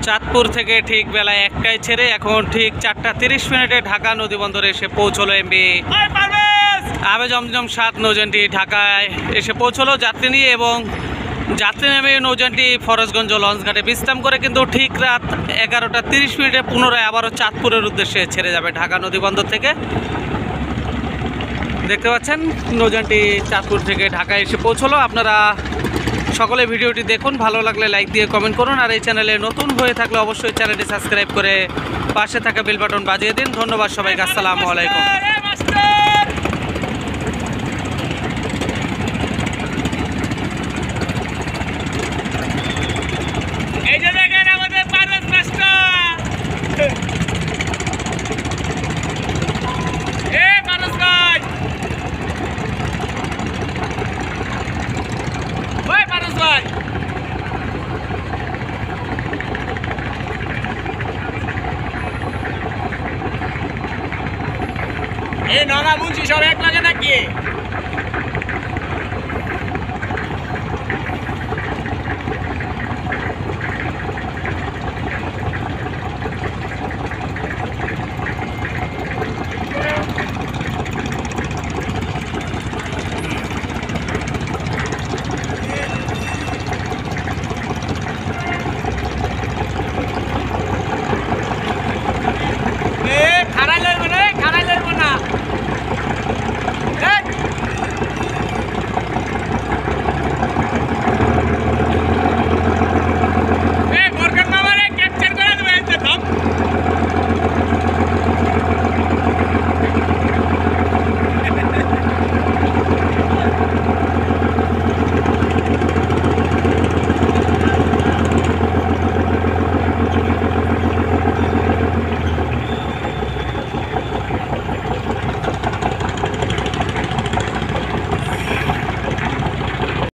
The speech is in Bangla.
চাঁদপুর থেকে ঠিক বেলা 1টায় ছেড়ে এখন ঠিক 4:30 ঢাকা নদীবন্দরে এসে পৌঁছলো এমভি আবে জমজম 7 নৌযানটি ঢাকায় এসে পৌঁছলো যাত্রী নিয়ে, এবং যাত্রী নেমে নৌযানটি ফরজগঞ্জ লঞ্চঘাটে বিশ্রাম করে কিন্তু ঠিক রাত 11:30 পুনরায় আবারও চাঁদপুরের উদ্দেশ্যে ছেড়ে যাবে ঢাকা নদীবন্দর থেকে। দেখতে পাচ্ছেন নৌযানটি চাঁদপুর থেকে ঢাকায় এসে পৌঁছলো। আপনারা সকলে ভিডিওটি দেখুন, ভালো লাগলে লাইক দিয়ে কমেন্ট করুন, আর এই চ্যানেলে নতুন হয়ে থাকলে অবশ্যই চ্যানেলটি সাবস্ক্রাইব করে পাশে থাকা বেল বাটন বাজিয়ে দিন। ধন্যবাদ সবাইকে, আসসালামু আলাইকুম। এই যে দেখেন আমাদের পারভেজ মাস্টার, পারভেজ ভাই, ওই পারভেজ ভাই, এই নগা মুন্সি সব এক লাগে নাকি?